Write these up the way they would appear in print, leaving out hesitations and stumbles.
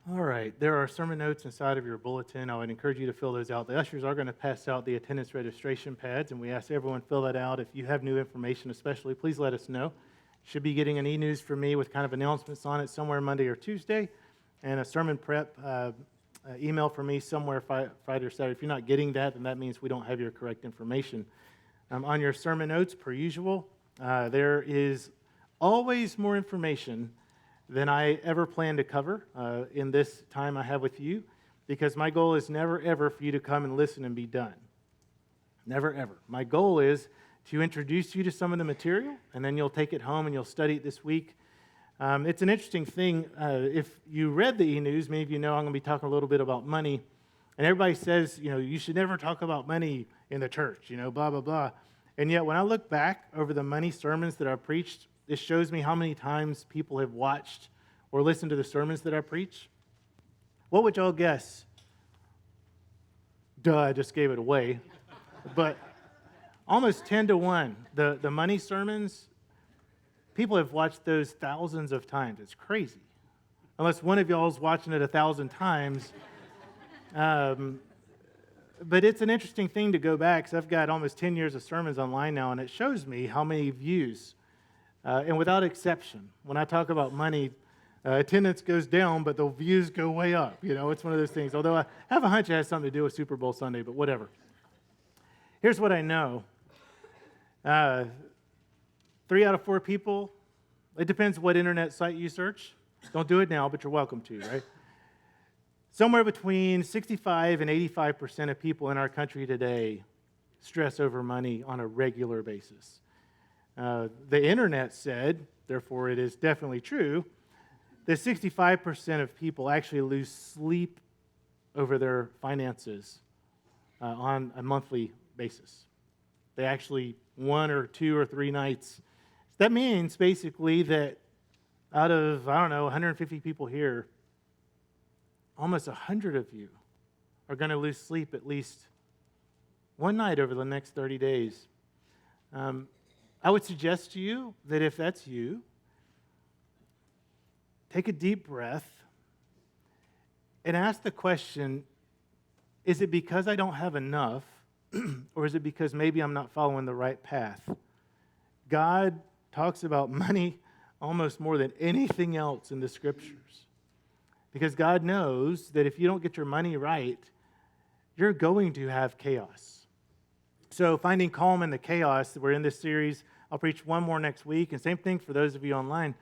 All right, there are sermon notes inside of your bulletin. I would encourage you to fill those out. The ushers are going to pass out the attendance registration pads, and we ask everyone to fill that out. If you have new information especially, please let us know. Should be getting an e-news from me with kind of announcements on it somewhere Monday or Tuesday, and a sermon prep email from me somewhere Friday or Saturday. If you're not getting that, then that means we don't have your correct information. On your sermon notes, per usual, there is always more information than I ever plan to cover in this time I have with you, because my goal is never, ever for you to come and listen and be done. Never, ever. My goal is to introduce you to some of the material, and then you'll take it home and you'll study it this week. It's an interesting thing. If you read the e-news, many of you know I'm going to be talking a little bit about money, and everybody says, you should never talk about money in the church, blah, blah, blah. And yet when I look back over the money sermons that I've preached, this shows me how many times people have watched or listened to the sermons that I preach. What would y'all guess? Duh, I just gave it away. But almost 10 to 1, the money sermons, people have watched those thousands of times. It's crazy. Unless one of y'all is watching it 1,000 times. But it's an interesting thing to go back, because I've got almost 10 years of sermons online now, and it shows me how many views. And without exception, when I talk about money, attendance goes down, but the views go way up. It's one of those things. Although I have a hunch it has something to do with Super Bowl Sunday, but whatever. Here's what I know. 3 out of 4 people, it depends what internet site you search. Don't do it now, but you're welcome to, right? Somewhere between 65 and 85% of people in our country today stress over money on a regular basis. The internet said, therefore it is definitely true, that 65% of people actually lose sleep over their finances on a monthly basis. They actually 1 or 2 or 3 nights. That means basically that out of, 150 people here, almost 100 of you are going to lose sleep at least one night over the next 30 days. I would suggest to you that if that's you, take a deep breath and ask the question, is it because I don't have enough, or is it because maybe I'm not following the right path? God talks about money almost more than anything else in the Scriptures, because God knows that if you don't get your money right, you're going to have chaos. So finding calm in the chaos, we're in this series. I'll preach one more next week, and same thing for those of you online.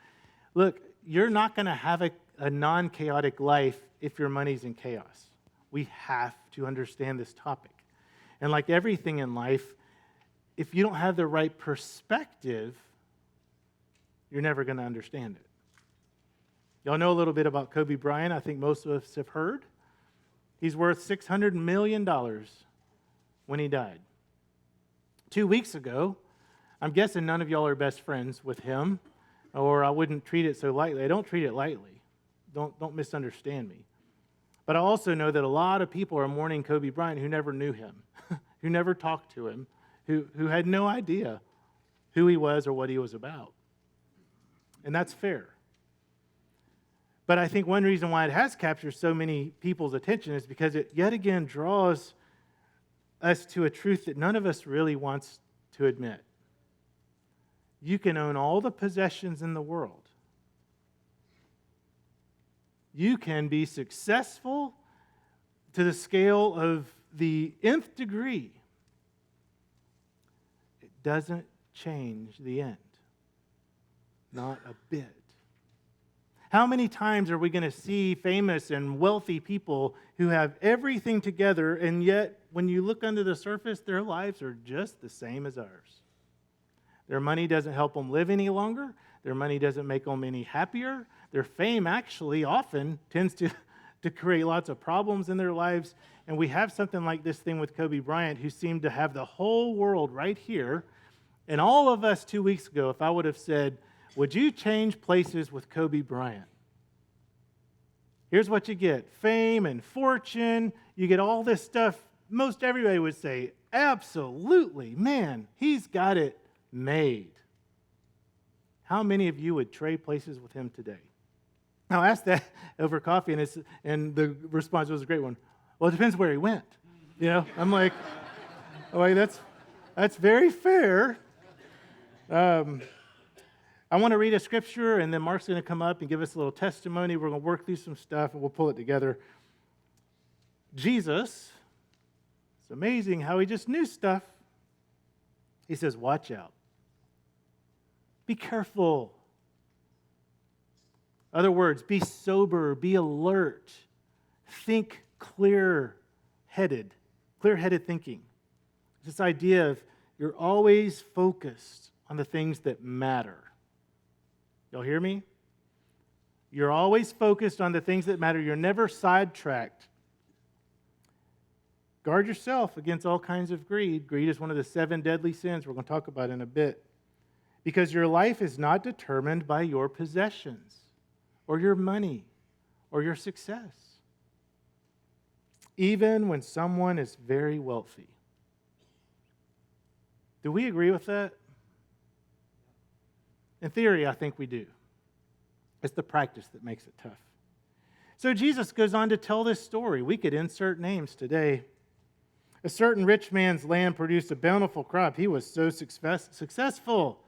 Look, you're not going to have a non-chaotic life if your money's in chaos. We have to understand this topic. And like everything in life, if you don't have the right perspective, you're never going to understand it. Y'all know a little bit about Kobe Bryant. I think most of us have heard. He's worth $600 million when he died. 2 weeks ago, I'm guessing none of y'all are best friends with him, or I wouldn't treat it so lightly. I don't treat it lightly. Don't misunderstand me. But I also know that a lot of people are mourning Kobe Bryant who never knew him, who never talked to him, who had no idea who he was or what he was about. And that's fair. But I think one reason why it has captured so many people's attention is because it yet again draws us to a truth that none of us really wants to admit. You can own all the possessions in the world. You can be successful to the scale of the nth degree. It doesn't change the end. Not a bit. How many times are we going to see famous and wealthy people who have everything together, and yet when you look under the surface, their lives are just the same as ours? Their money doesn't help them live any longer. Their money doesn't make them any happier. Their fame actually often tends to create lots of problems in their lives. And we have something like this thing with Kobe Bryant, who seemed to have the whole world right here. And all of us 2 weeks ago, if I would have said, would you change places with Kobe Bryant? Here's what you get: fame and fortune. You get all this stuff. Most everybody would say, absolutely, man, he's got it made. How many of you would trade places with him today? Now, I asked that over coffee, and the response was a great one. Well, it depends where he went. I'm like, that's very fair. I want to read a scripture, and then Mark's going to come up and give us a little testimony. We're going to work through some stuff, and we'll pull it together. Jesus, it's amazing how he just knew stuff. He says, watch out. Be careful. Other words, be sober, be alert, think clear-headed thinking. This idea of you're always focused on the things that matter. Y'all hear me? You're always focused on the things that matter. You're never sidetracked. Guard yourself against all kinds of greed. Greed is one of the 7 deadly sins we're going to talk about in a bit. Because your life is not determined by your possessions or your money or your success. Even when someone is very wealthy. Do we agree with that? In theory, I think we do. It's the practice that makes it tough. So Jesus goes on to tell this story. We could insert names today. A certain rich man's land produced a bountiful crop. He was so successful.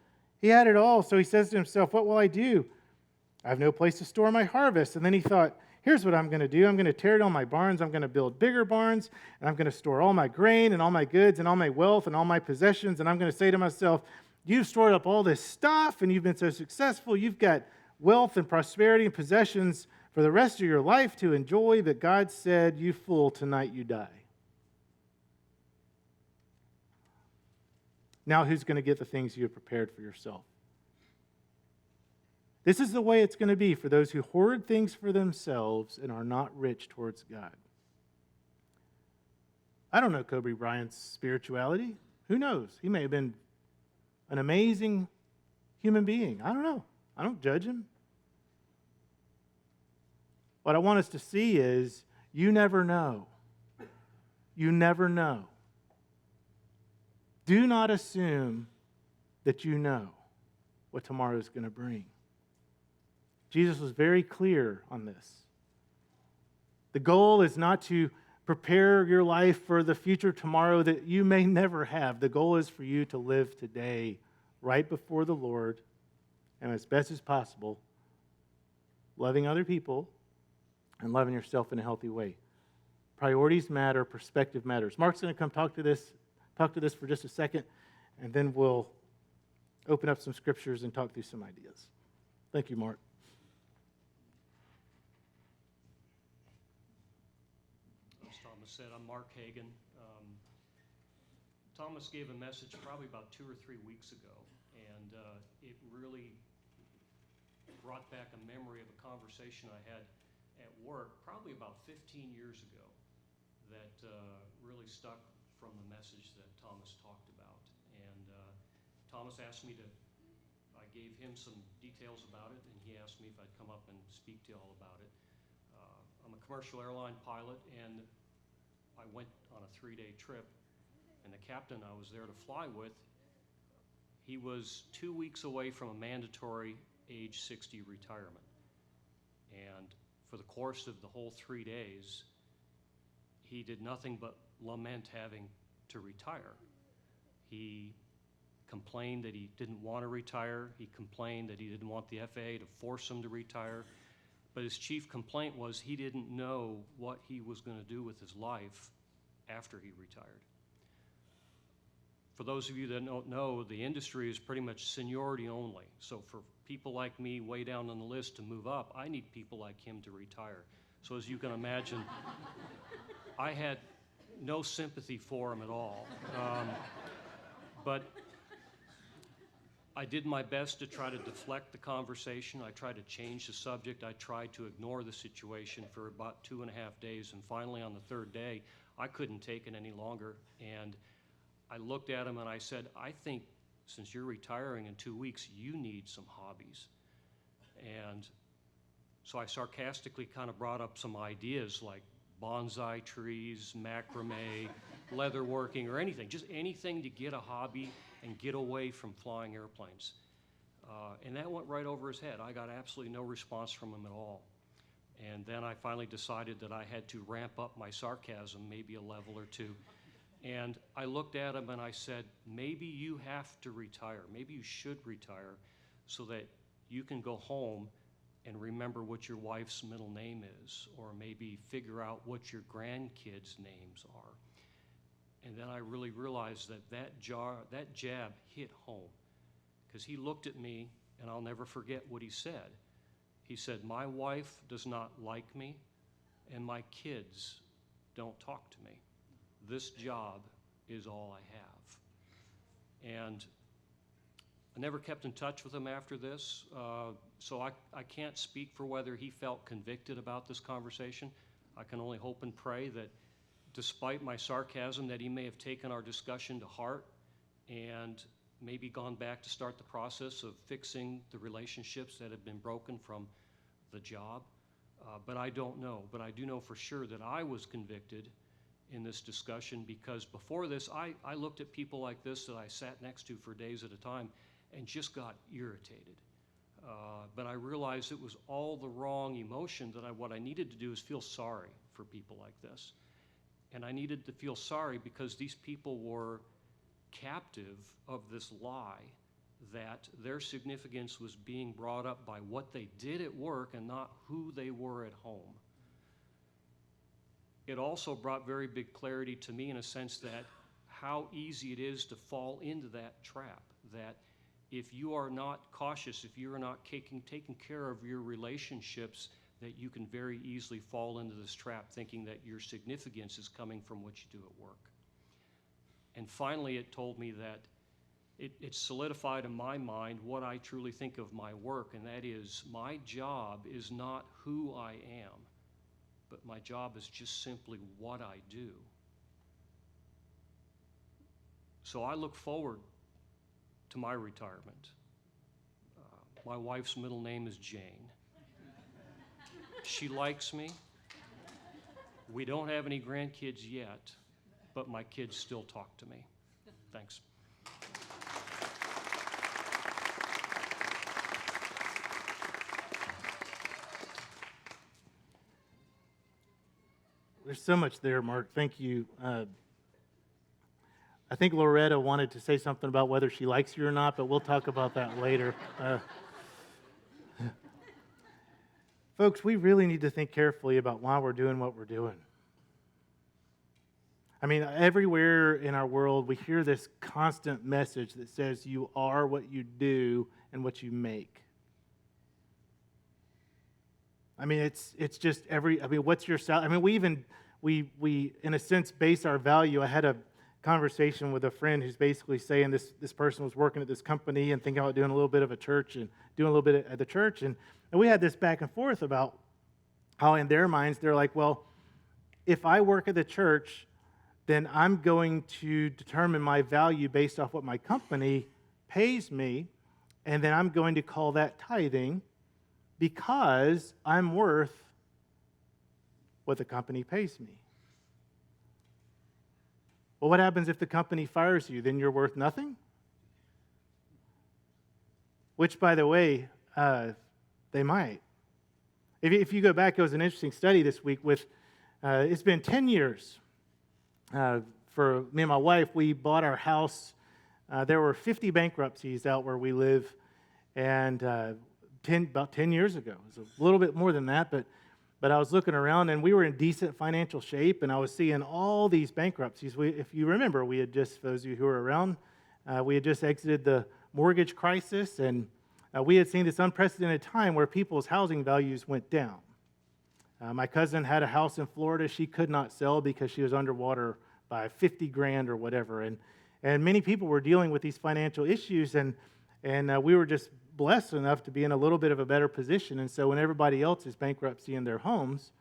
He had it all. So he says to himself, what will I do? I have no place to store my harvest. And then he thought, here's what I'm going to do. I'm going to tear down my barns. I'm going to build bigger barns. And I'm going to store all my grain and all my goods and all my wealth and all my possessions. And I'm going to say to myself, you've stored up all this stuff and you've been so successful. You've got wealth and prosperity and possessions for the rest of your life to enjoy. But God said, you fool, tonight you die. Now who's going to get the things you have prepared for yourself? This is the way it's going to be for those who hoard things for themselves and are not rich towards God. I don't know Kobe Bryant's spirituality. Who knows? He may have been an amazing human being. I don't know. I don't judge him. What I want us to see is you never know. You never know. Do not assume that you know what tomorrow is going to bring. Jesus was very clear on this. The goal is not to prepare your life for the future tomorrow that you may never have. The goal is for you to live today right before the Lord and as best as possible, loving other people and loving yourself in a healthy way. Priorities matter, perspective matters. Mark's going to come talk to this for just a second, and then we'll open up some scriptures and talk through some ideas. Thank you, Mark. As Thomas said, I'm Mark Hagan. Thomas gave a message probably about 2 or 3 weeks ago, and it really brought back a memory of a conversation I had at work probably about 15 years ago that really stuck from the message that Thomas talked about. And Thomas asked me I gave him some details about it, and he asked me if I'd come up and speak to you all about it. I'm a commercial airline pilot, and I went on a 3-day trip, and the captain I was there to fly with, he was 2 weeks away from a mandatory age 60 retirement. And for the course of the whole 3 days, he did nothing but lament having to retire. He complained that he didn't want to retire. He complained that he didn't want the FAA to force him to retire. But his chief complaint was he didn't know what he was going to do with his life after he retired. For those of you that don't know, the industry is pretty much seniority only. So for people like me way down on the list to move up, I need people like him to retire. So as you can imagine, I had no sympathy for him at all. But I did my best to try to deflect the conversation. I tried to change the subject. I tried to ignore the situation for about 2.5 days. And finally, on the 3rd day, I couldn't take it any longer. And I looked at him and I said, I think since you're retiring in 2 weeks, you need some hobbies. And so I sarcastically kind of brought up some ideas like bonsai trees, macrame, leatherworking, or anything, just anything to get a hobby and get away from flying airplanes. And that went right over his head. I got absolutely no response from him at all. And then I finally decided that I had to ramp up my sarcasm, maybe a level or two. And I looked at him and I said, maybe you have to retire. Maybe you should retire so that you can go home and remember what your wife's middle name is, or maybe figure out what your grandkids' names are. And then I really realized that that jab hit home, because he looked at me, and I'll never forget what he said. He said, my wife does not like me, and my kids don't talk to me. This job is all I have. And I never kept in touch with him after this, so I can't speak for whether he felt convicted about this conversation. I can only hope and pray that despite my sarcasm, that he may have taken our discussion to heart and maybe gone back to start the process of fixing the relationships that have been broken from the job. But I don't know. But I do know for sure that I was convicted in this discussion, because before this, I looked at people like this that I sat next to for days at a time and just got irritated. But I realized it was all the wrong emotion, that what I needed to do is feel sorry for people like this. And I needed to feel sorry because these people were captive of this lie that their significance was being brought up by what they did at work and not who they were at home. It also brought very big clarity to me, in a sense, that how easy it is to fall into that trap, that if you are not cautious, if you are not taking care of your relationships, that you can very easily fall into this trap, thinking that your significance is coming from what you do at work. And finally, it told me that it solidified in my mind what I truly think of my work, and that is, my job is not who I am, but my job is just simply what I do. So I look forward to my retirement. My wife's middle name is Jane. She likes me. We don't have any grandkids yet, but my kids still talk to me. Thanks. There's so much there, Mark. Thank you. I think Loretta wanted to say something about whether she likes you or not, but we'll talk about that later. Folks, we really need to think carefully about why we're doing what we're doing. I mean, everywhere in our world, we hear this constant message that says you are what you do and what you make. I mean, it's just what's your salary? I mean, we in a sense base our value. I had a conversation with a friend who's basically saying this person was working at this company and thinking about doing a little bit of a church and doing a little bit at the church. And we had this back and forth about how in their minds they're like, well, if I work at the church, then I'm going to determine my value based off what my company pays me, and then I'm going to call that tithing because I'm worth what the company pays me. Well, what happens if the company fires you? Then you're worth nothing? Which, by the way, they might. If you go back, it was an interesting study this week with, it's been 10 years for me and my wife. We bought our house. There were 50 bankruptcies out where we live, and about 10 years ago. It was a little bit more than that, but I was looking around, and we were in decent financial shape, and I was seeing all these bankruptcies. If you remember, we had just, for those of you who were around, we had just exited the mortgage crisis, and we had seen this unprecedented time where people's housing values went down. My cousin had a house in Florida she could not sell because she was underwater by 50 grand or whatever, and many people were dealing with these financial issues, and we were just blessed enough to be in a little bit of a better position. And so when everybody else is bankruptcy in their homes,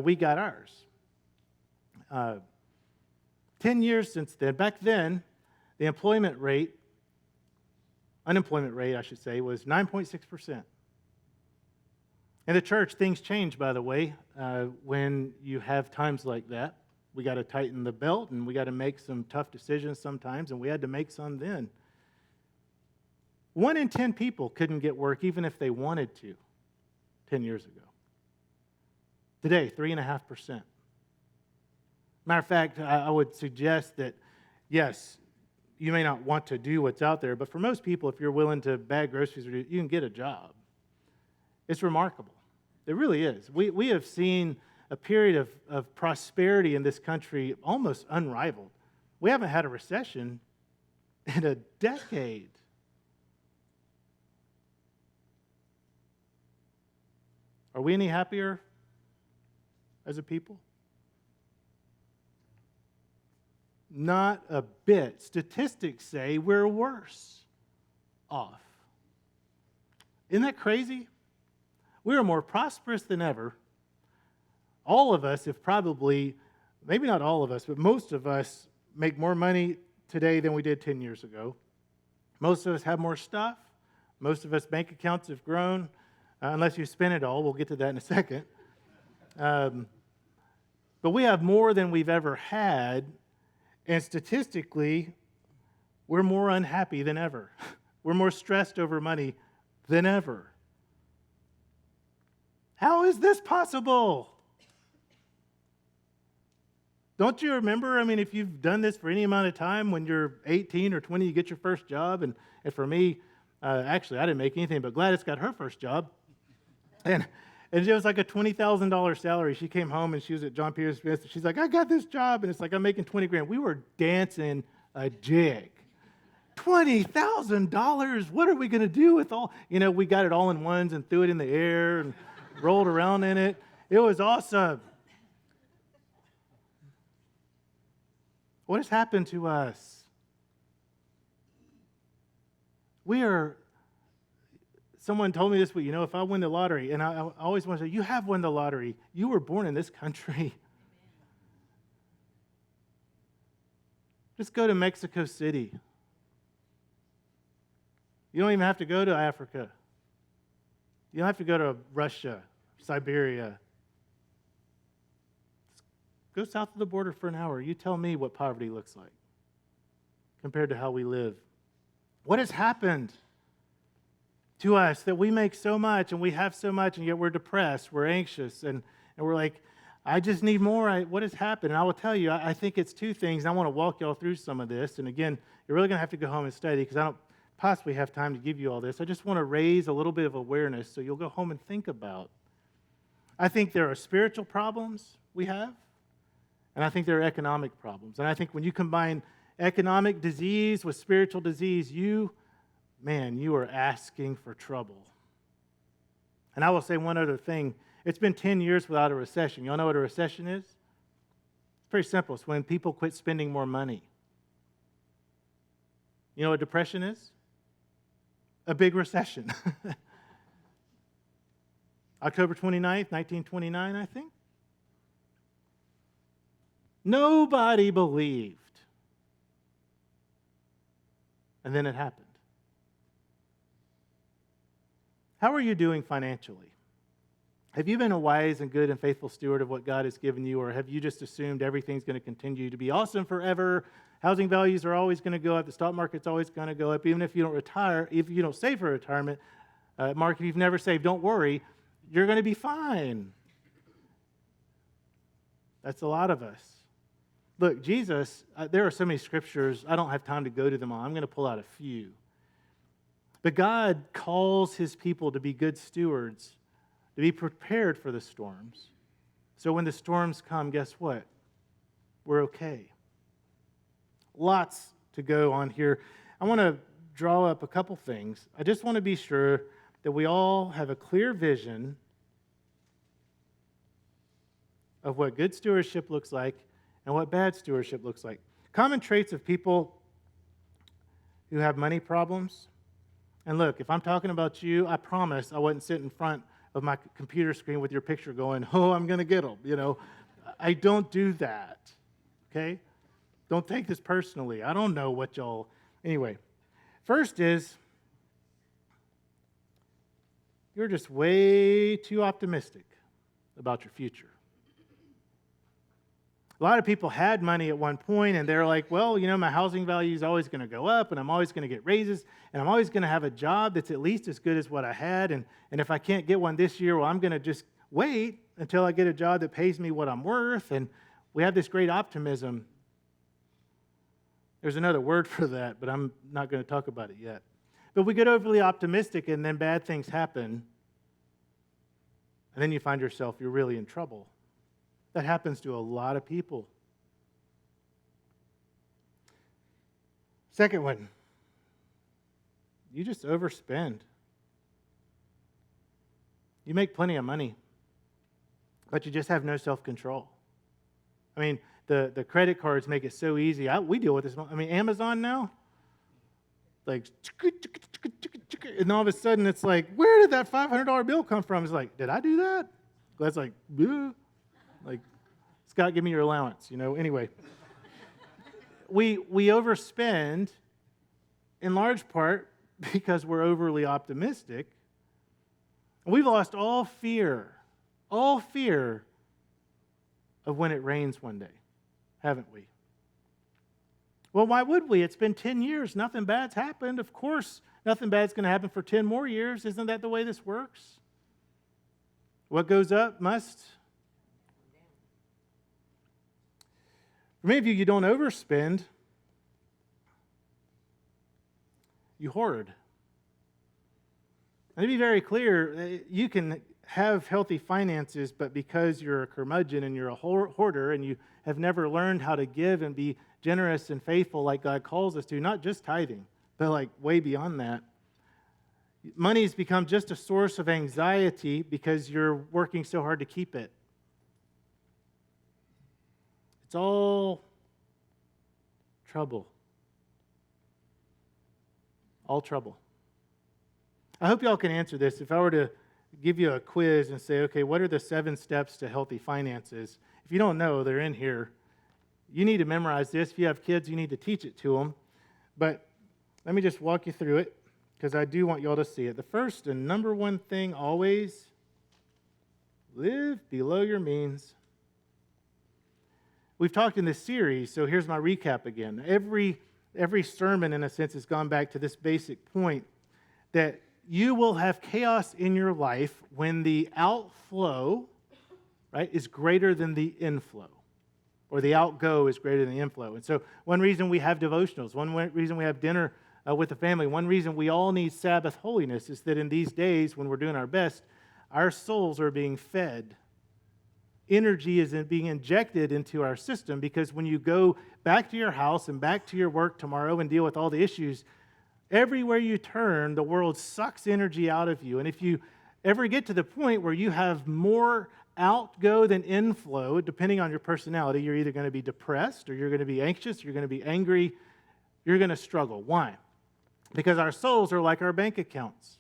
we got ours. 10 years since then, back then, the unemployment rate, I should say, was 9.6%. In the church, things change, by the way, when you have times like that. We got to tighten the belt, and we got to make some tough decisions sometimes, and we had to make some then. 1 in 10 people couldn't get work even if they wanted to 10 years ago. Today, 3.5%. Matter of fact, I would suggest that, yes, you may not want to do what's out there, but for most people, if you're willing to bag groceries, you can get a job. It's remarkable. It really is. We have seen a period of prosperity in this country almost unrivaled. We haven't had a recession in a decade. Are we any happier as a people? Not a bit. Statistics say we're worse off. Isn't that crazy? We are more prosperous than ever. All of us have probably, maybe not all of us, but most of us make more money today than we did 10 years ago. Most of us have more stuff. Most of us bank accounts have grown, unless you spend it all. We'll get to that in a second. But we have more than we've ever had, and statistically, we're more unhappy than ever. We're more stressed over money than ever. How is this possible? Don't you remember? I mean, if you've done this for any amount of time, when you're 18 or 20, you get your first job. And for me, actually, I didn't make anything, but Gladys got her first job. And it was like a $20,000 salary. She came home and she was at John Pierce Smith. She's like, I got this job. And it's like, I'm making 20 grand. We were dancing a jig. $20,000. What are we going to do with all? We got it all in ones and threw it in the air and rolled around in it. It was awesome. What has happened to us? Someone told me this week, if I win the lottery, and I always want to say, you have won the lottery. You were born in this country. Just go to Mexico City. You don't even have to go to Africa. You don't have to go to Russia, Siberia. Go south of the border for an hour. You tell me what poverty looks like compared to how we live. What has happened to us that we make so much and we have so much, and yet we're depressed, we're anxious, and we're like, I just need more. What has happened? And I will tell you, I think it's two things. I want to walk y'all through some of this. And again, you're really going to have to go home and study because I don't possibly have time to give you all this. I just want to raise a little bit of awareness so you'll go home and think about. I think there are spiritual problems we have, and I think there are economic problems. And I think when you combine economic disease with spiritual disease, you are asking for trouble. And I will say one other thing. It's been 10 years without a recession. Y'all know what a recession is? It's pretty simple. It's when people quit spending more money. You know what depression is? A big recession. October 29th, 1929, I think. Nobody believed. And then it happened. How are you doing financially? Have you been a wise and good and faithful steward of what God has given you, or have you just assumed everything's going to continue to be awesome forever? Housing values are always going to go up. The stock market's always going to go up. Even if you don't retire, if you don't save for retirement, Mark, if you've never saved, don't worry. You're going to be fine. That's a lot of us. Look, Jesus, there are so many scriptures, I don't have time to go to them all. I'm going to pull out a few. But God calls his people to be good stewards, to be prepared for the storms. So when the storms come, guess what? We're okay. Lots to go on here. I want to draw up a couple things. I just want to be sure that we all have a clear vision of what good stewardship looks like and what bad stewardship looks like. Common traits of people who have money problems. And look, if I'm talking about you, I promise I wouldn't sit in front of my computer screen with your picture going, oh, I'm going to get them. I don't do that, okay? Don't take this personally. I don't know what y'all... Anyway, first is, you're just way too optimistic about your future. A lot of people had money at one point, and they're like, well, my housing value is always going to go up, and I'm always going to get raises, and I'm always going to have a job that's at least as good as what I had, and if I can't get one this year, well, I'm going to just wait until I get a job that pays me what I'm worth, and we have this great optimism. There's another word for that, but I'm not going to talk about it yet. But we get overly optimistic, and then bad things happen, and then you find yourself, you're really in trouble. That happens to a lot of people. Second one, you just overspend. You make plenty of money, but you just have no self-control. I mean, the credit cards make it so easy. We deal with this. I mean, Amazon now, like, and all of a sudden it's like, where did that $500 bill come from? It's like, did I do that? That's like, bleh. Like, Scott, give me your allowance, Anyway, we overspend in large part because we're overly optimistic. We've lost all fear of when it rains one day, haven't we? Well, why would we? It's been 10 years. Nothing bad's happened. Of course, nothing bad's going to happen for 10 more years. Isn't that the way this works? What goes up must. For many of you, you don't overspend. You hoard. And to be very clear, you can have healthy finances, but because you're a curmudgeon and you're a hoarder and you have never learned how to give and be generous and faithful like God calls us to, not just tithing, but like way beyond that, money's become just a source of anxiety because you're working so hard to keep it. It's all trouble. All trouble. I hope y'all can answer this. If I were to give you a quiz and say, okay, what are the 7 steps to healthy finances? If you don't know, they're in here. You need to memorize this. If you have kids, you need to teach it to them. But let me just walk you through it because I do want y'all to see it. The first and number one thing always, live below your means. We've talked in this series, so here's my recap again. Every sermon, in a sense, has gone back to this basic point that you will have chaos in your life when the outflow, right, is greater than the inflow, or the outgo is greater than the inflow. And so one reason we have devotionals, one reason we have dinner with the family, one reason we all need Sabbath holiness is that in these days when we're doing our best, our souls are being fed. Energy is being injected into our system because when you go back to your house and back to your work tomorrow and deal with all the issues, everywhere you turn, the world sucks energy out of you. And if you ever get to the point where you have more outgo than inflow, depending on your personality, you're either going to be depressed or you're going to be anxious, you're going to be angry, you're going to struggle. Why? Because our souls are like our bank accounts.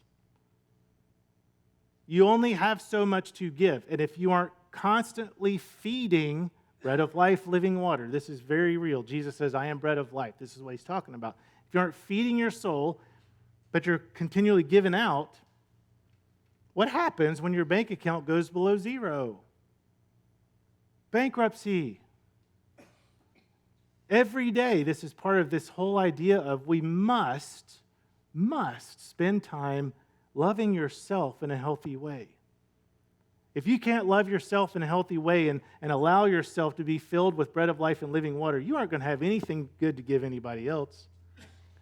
You only have so much to give. And if you aren't constantly feeding bread of life, living water, this is very real. Jesus says, I am bread of life. This is what he's talking about. If you aren't feeding your soul, but you're continually giving out, what happens when your bank account goes below zero? Bankruptcy. Every day, this is part of this whole idea of we must spend time loving yourself in a healthy way. If you can't love yourself in a healthy way and allow yourself to be filled with bread of life and living water, you aren't going to have anything good to give anybody else.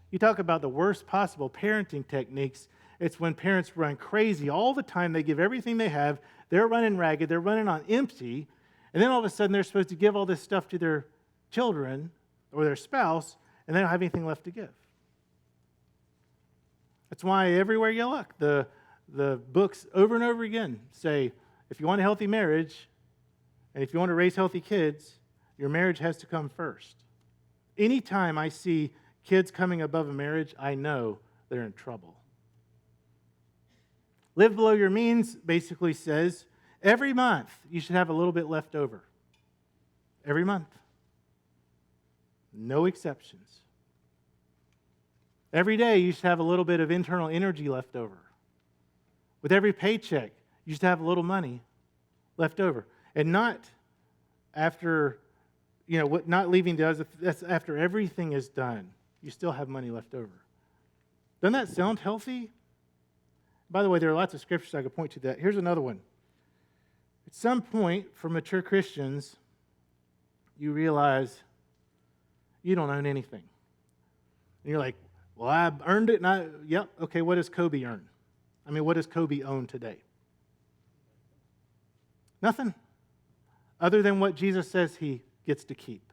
You talk about the worst possible parenting techniques. It's when parents run crazy all the time. They give everything they have. They're running ragged. They're running on empty. And then all of a sudden, they're supposed to give all this stuff to their children or their spouse, and they don't have anything left to give. That's why everywhere you look, the books over and over again say, if you want a healthy marriage, and if you want to raise healthy kids, your marriage has to come first. Anytime I see kids coming above a marriage, I know they're in trouble. Live below your means basically says every month you should have a little bit left over. Every month. No exceptions. Every day you should have a little bit of internal energy left over. With every paycheck, you should have a little money left over. And not after what not leaving the others, that's after everything is done. You still have money left over. Doesn't that sound healthy? By the way, there are lots of scriptures I could point to that. Here's another one. At some point, for mature Christians, you realize you don't own anything. And you're like, well, I earned it, yep, okay, what does Kobe earn? I mean, what does Kobe own today? Nothing. Other than what Jesus says he gets to keep.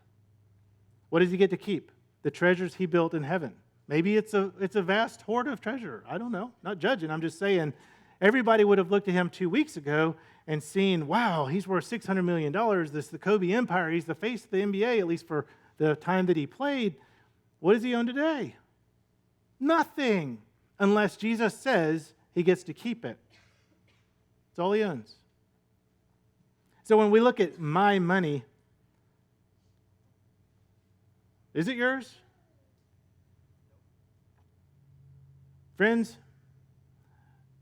What does he get to keep? The treasures he built in heaven. Maybe it's a vast hoard of treasure. I don't know. Not judging. I'm just saying everybody would have looked at him 2 weeks ago and seen, wow, he's worth $600 million. This is the Kobe Empire. He's the face of the NBA, at least for the time that he played. What does he own today? Nothing, unless Jesus says he gets to keep it. That's all he owns. So when we look at my money, is it yours? Friends,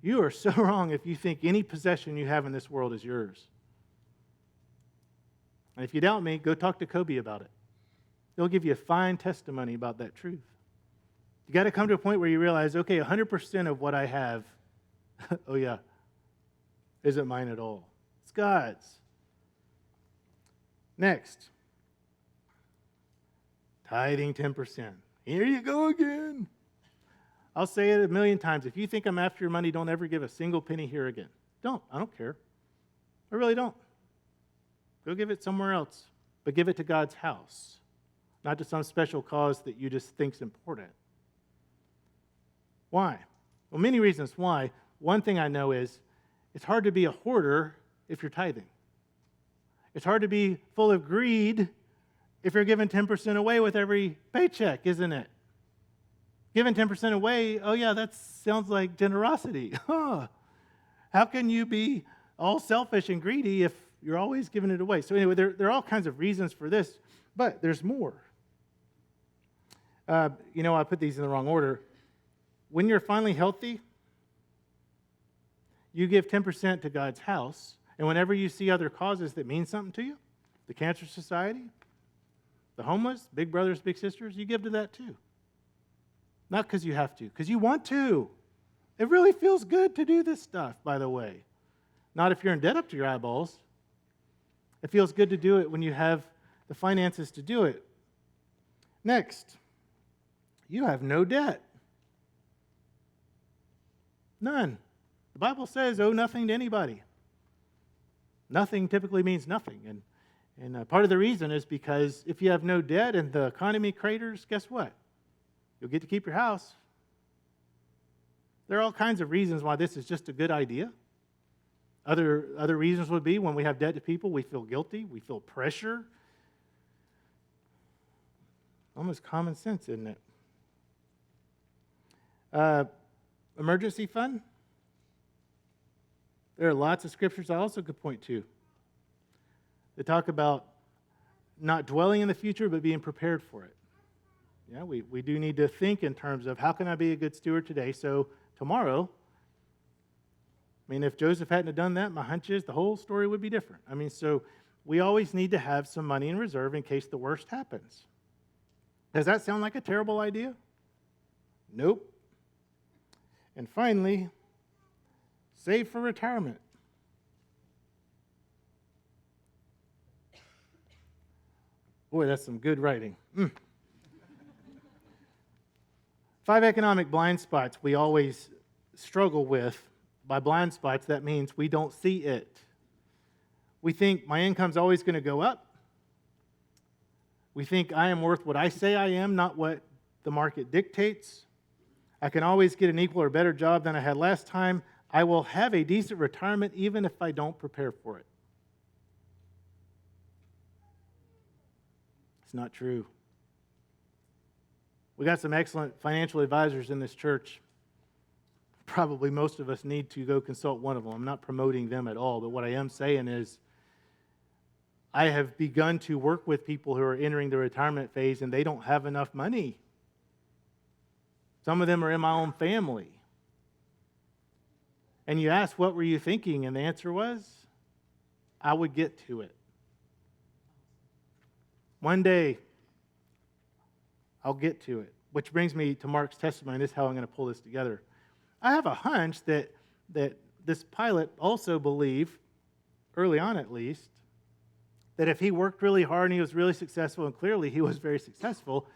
you are so wrong if you think any possession you have in this world is yours. And if you doubt me, go talk to Kobe about it. They'll give you a fine testimony about that truth. You got to come to a point where you realize, okay, 100% of what I have, oh yeah, isn't mine at all. It's God's. Next, tithing 10%. Here you go again. I'll say it a million times. If you think I'm after your money, don't ever give a single penny here again. Don't. I don't care. I really don't. Go give it somewhere else. But give it to God's house, not to some special cause that you just think's important. Why? Well, many reasons why. One thing I know is it's hard to be a hoarder if you're tithing. It's hard to be full of greed if you're giving 10% away with every paycheck, isn't it? Giving 10% away, oh yeah, that sounds like generosity. Huh. How can you be all selfish and greedy if you're always giving it away? So anyway, there are all kinds of reasons for this, but there's more. I put these in the wrong order. When you're finally healthy, you give 10% to God's house, and whenever you see other causes that mean something to you, the Cancer Society, the homeless, big brothers, big sisters, you give to that too. Not because you have to, because you want to. It really feels good to do this stuff, by the way. Not if you're in debt up to your eyeballs. It feels good to do it when you have the finances to do it. Next, you have no debt. None. The Bible says, owe nothing to anybody. Nothing typically means nothing. And part of the reason is because if you have no debt and the economy craters, guess what? You'll get to keep your house. There are all kinds of reasons why this is just a good idea. Other reasons would be when we have debt to people, we feel guilty, we feel pressure. Almost common sense, isn't it? Emergency fund. There are lots of scriptures I also could point to that talk about not dwelling in the future, but being prepared for it. Yeah, we do need to think in terms of how can I be a good steward today, so tomorrow, if Joseph hadn't have done that, my hunch is the whole story would be different. So we always need to have some money in reserve in case the worst happens. Does that sound like a terrible idea? Nope. And finally, save for retirement. Boy, that's some good writing. 5 economic blind spots we always struggle with. By blind spots, that means we don't see it. We think my income's always going to go up. We think I am worth what I say I am, not what the market dictates. I can always get an equal or better job than I had last time. I will have a decent retirement even if I don't prepare for it. It's not true. We got some excellent financial advisors in this church. Probably most of us need to go consult one of them. I'm not promoting them at all, but what I am saying is I have begun to work with people who are entering the retirement phase and they don't have enough money. Some of them are in my own family. And you ask, what were you thinking? And the answer was, I would get to it. One day, I'll get to it. Which brings me to Mark's testimony. This is how I'm going to pull this together. I have a hunch that this pilot also believed, early on at least, that if he worked really hard and he was really successful, and clearly he was very successful,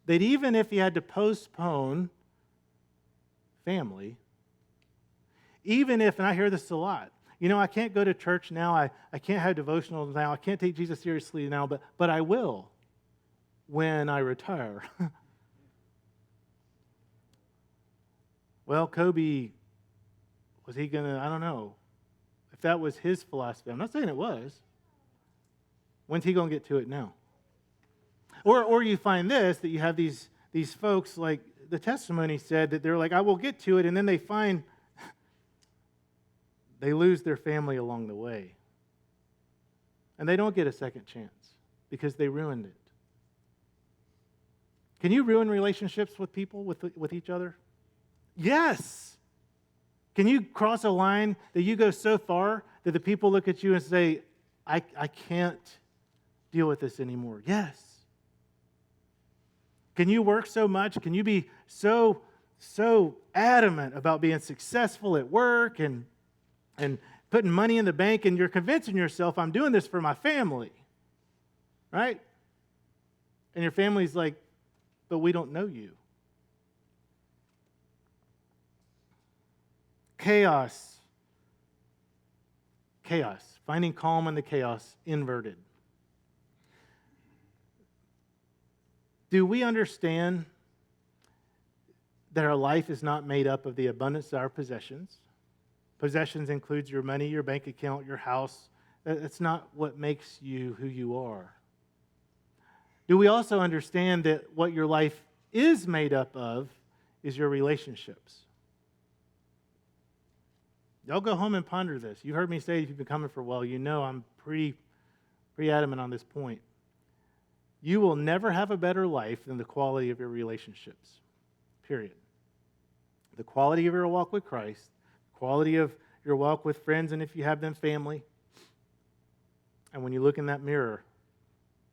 that even if he had to postpone family, even if, and I hear this a lot, I can't go to church now, I can't have devotionals now, I can't take Jesus seriously now, but I will when I retire. Well, Kobe, was he going to, I don't know, if that was his philosophy. I'm not saying it was. When's he going to get to it now? Or you find this, that you have these folks, like the testimony said, that they're like, I will get to it, and then they find they lose their family along the way. And they don't get a second chance because they ruined it. Can you ruin relationships with people, with each other? Yes. Can you cross a line that you go so far that the people look at you and say, I can't deal with this anymore? Yes. Can you work so much? Can you be so adamant about being successful at work and putting money in the bank, and you're convincing yourself, I'm doing this for my family, right? And your family's like, but we don't know you. Chaos. Finding calm in the chaos, inverted. Do we understand that our life is not made up of the abundance of our possessions? Possessions includes your money, your bank account, your house. That's not what makes you who you are. Do we also understand that what your life is made up of is your relationships? Y'all go home and ponder this. You heard me say, if you've been coming for a while, you know I'm pretty adamant on this point. You will never have a better life than the quality of your relationships, period. The quality of your walk with Christ, the quality of your walk with friends, and if you have them, family. And when you look in that mirror,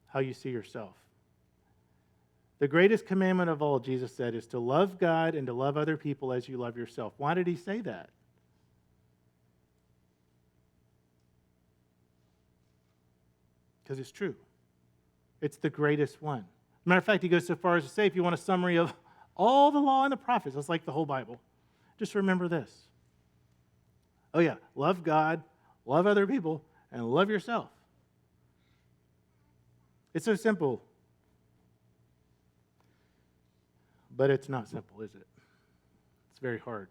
how you see yourself. The greatest commandment of all, Jesus said, is to love God and to love other people as you love yourself. Why did he say that? Because it's true. It's the greatest one. Matter of fact, he goes so far as to say, if you want a summary of all the law and the prophets, it's like the whole Bible. Just remember this. Oh yeah, love God, love other people, and love yourself. It's so simple. But it's not simple, is it? It's very hard.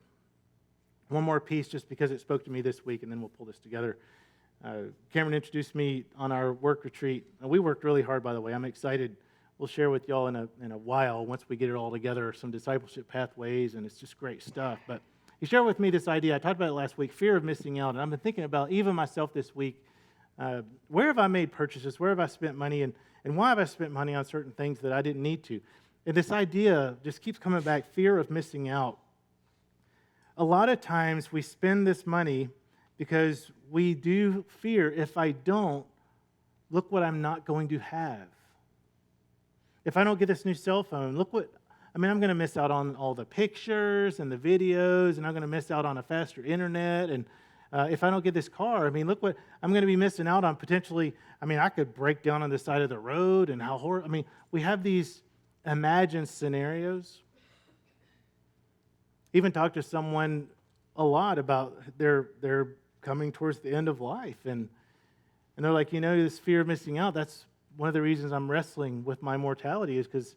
One more piece, just because it spoke to me this week, and then we'll pull this together. Cameron introduced me on our work retreat. And we worked really hard, by the way. I'm excited. We'll share with y'all in a while, once we get it all together, some discipleship pathways, and it's just great stuff. But he shared with me this idea. I talked about it last week, fear of missing out. And I've been thinking about, even myself this week, where have I made purchases? Where have I spent money? And why have I spent money on certain things that I didn't need to? And this idea just keeps coming back, fear of missing out. A lot of times we spend this money because we do fear, if I don't, look what I'm not going to have. If I don't get this new cell phone, I'm going to miss out on all the pictures and the videos, and I'm going to miss out on a faster internet. And if I don't get this car, look what I'm going to be missing out on potentially. I could break down on the side of the road, and how horrible. We have these imagined scenarios. Even talked to someone a lot about their coming towards the end of life, and they're like, this fear of missing out, that's one of the reasons I'm wrestling with my mortality, is because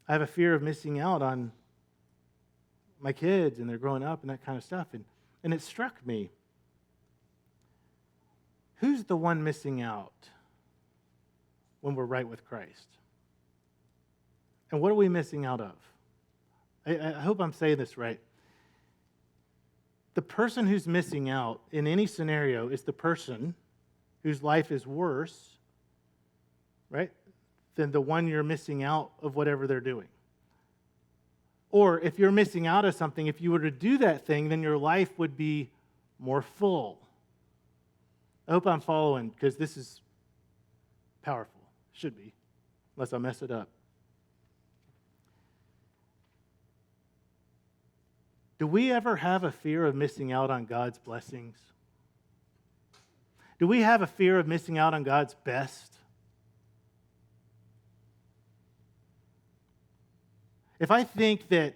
I have a fear of missing out on my kids, and they're growing up and that kind of stuff. And it struck me, who's the one missing out when we're right with Christ? And what are we missing out of? I hope I'm saying this right. The person who's missing out in any scenario is the person whose life is worse, right, than the one you're missing out of whatever they're doing. Or if you're missing out of something, if you were to do that thing, then your life would be more full. I hope I'm following, because this is powerful. Should be. unless I mess it up. Do we ever have a fear of missing out on God's blessings? Do we have a fear of missing out on God's best? If I think that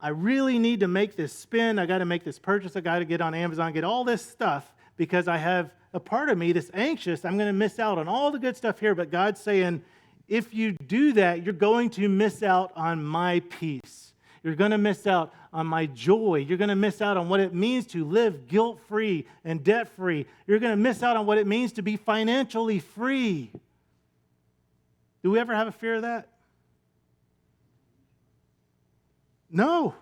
I really need to make this spend, I got to make this purchase, I got to get on Amazon, get all this stuff because I have a part of me that's anxious, I'm going to miss out on all the good stuff here, but God's saying, if you do that, you're going to miss out on my peace. You're going to miss out on my joy. You're going to miss out on what it means to live guilt-free and debt-free. You're going to miss out on what it means to be financially free. Do we ever have a fear of that? No.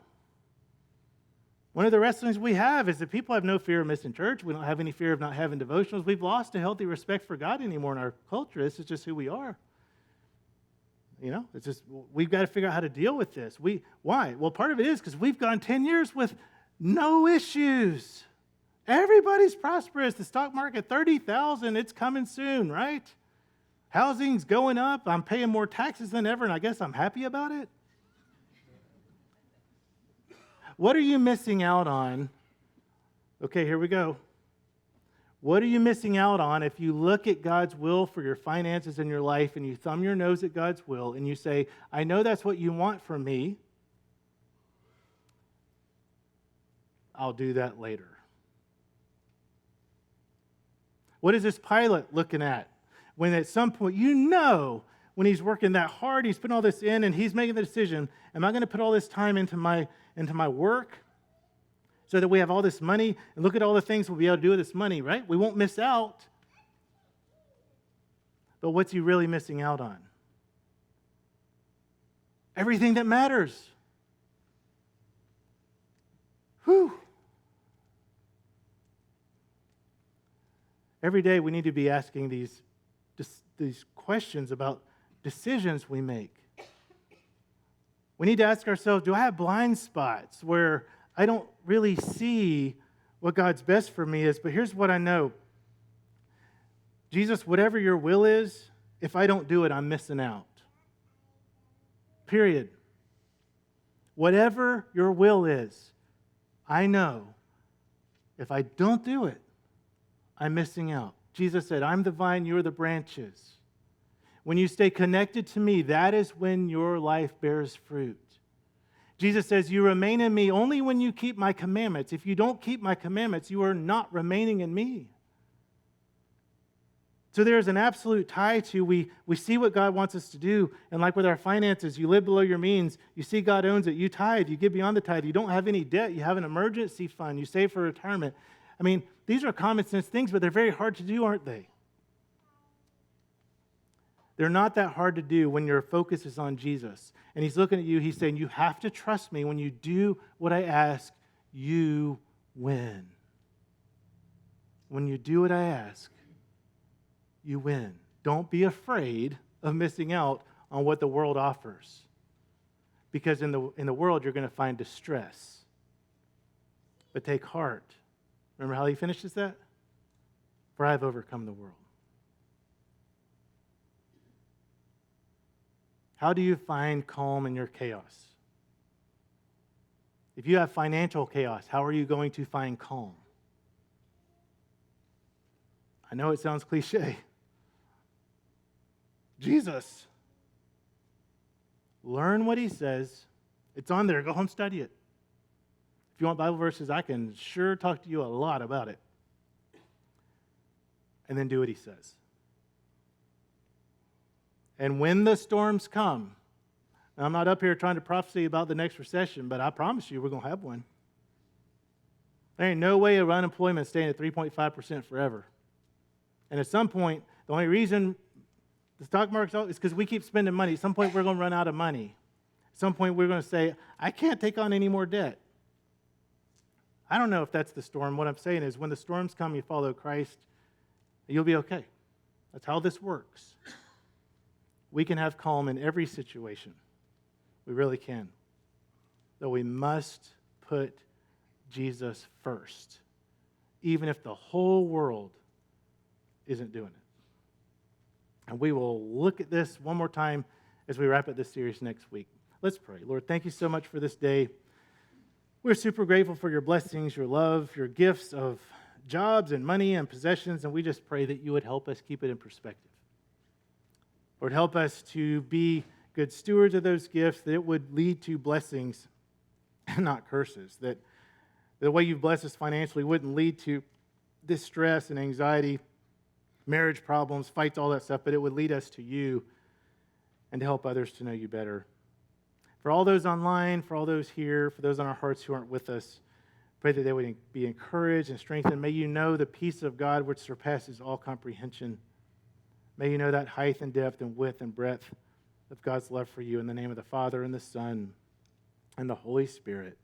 One of the wrestlings we have is that people have no fear of missing church. We don't have any fear of not having devotionals. We've lost a healthy respect for God anymore in our culture. This is just who we are. You know, it's just, we've got to figure out how to deal with this. Why? Well, part of it is because we've gone 10 years with no issues. Everybody's prosperous. The stock market, 30,000, it's coming soon, right? Housing's going up. I'm paying more taxes than ever, and I guess I'm happy about it. What are you missing out on? Okay, here we go. What are you missing out on if you look at God's will for your finances in your life and you thumb your nose at God's will and you say, I know that's what you want from me. I'll do that later. What is this Pilate looking at? When at some point, when he's working that hard, he's putting all this in and he's making the decision, am I going to put all this time into my work? So that we have all this money, and look at all the things we'll be able to do with this money, right? We won't miss out. But what's he really missing out on? Everything that matters. Whew. Every day we need to be asking these questions about decisions we make. We need to ask ourselves, do I have blind spots where I don't really see what God's best for me is, but here's what I know. Jesus, whatever your will is, if I don't do it, I'm missing out. Period. Whatever your will is, I know if I don't do it, I'm missing out. Jesus said, I'm the vine, you're the branches. When you stay connected to me, that is when your life bears fruit. Jesus says, you remain in me only when you keep my commandments. If you don't keep my commandments, you are not remaining in me. So there is an absolute tie to we see what God wants us to do. And like with our finances, you live below your means. You see God owns it. You tithe. You give beyond the tithe. You don't have any debt. You have an emergency fund. You save for retirement. I mean, these are common sense things, but they're very hard to do, aren't they? They're not that hard to do when your focus is on Jesus. And he's looking at you, he's saying, you have to trust me. When you do what I ask, you win. When you do what I ask, you win. Don't be afraid of missing out on what the world offers. Because in the world, you're going to find distress. But take heart. Remember how he finishes that? For I have overcome the world. How do you find calm in your chaos? If you have financial chaos, how are you going to find calm? I know it sounds cliche. Jesus. Learn what he says. It's on there. Go home, study it. If you want Bible verses, I can sure talk to you a lot about it. And then do what he says. And when the storms come, and I'm not up here trying to prophesy about the next recession, but I promise you we're going to have one. There ain't no way of unemployment staying at 3.5% forever. And at some point, the only reason the stock market's out is because we keep spending money. At some point, we're going to run out of money. At some point, we're going to say, I can't take on any more debt. I don't know if that's the storm. What I'm saying is when the storms come, you follow Christ, you'll be okay. That's how this works. We can have calm in every situation. We really can. Though we must put Jesus first, even if the whole world isn't doing it. And we will look at this one more time as we wrap up this series next week. Let's pray. Lord, thank you so much for this day. We're super grateful for your blessings, your love, your gifts of jobs and money and possessions, and we just pray that you would help us keep it in perspective. Lord, help us to be good stewards of those gifts, that it would lead to blessings and not curses, that the way you've blessed us financially wouldn't lead to distress and anxiety, marriage problems, fights, all that stuff, but it would lead us to you and to help others to know you better. For all those online, for all those here, for those on our hearts who aren't with us, pray that they would be encouraged and strengthened. May you know the peace of God which surpasses all comprehension. May you know that height and depth and width and breadth of God's love for you, in the name of the Father and the Son and the Holy Spirit.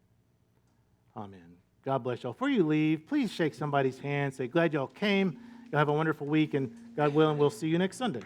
Amen. God bless y'all. Before you leave, please shake somebody's hand. Say, glad y'all came. Y'all have a wonderful week, and God willing, we'll see you next Sunday.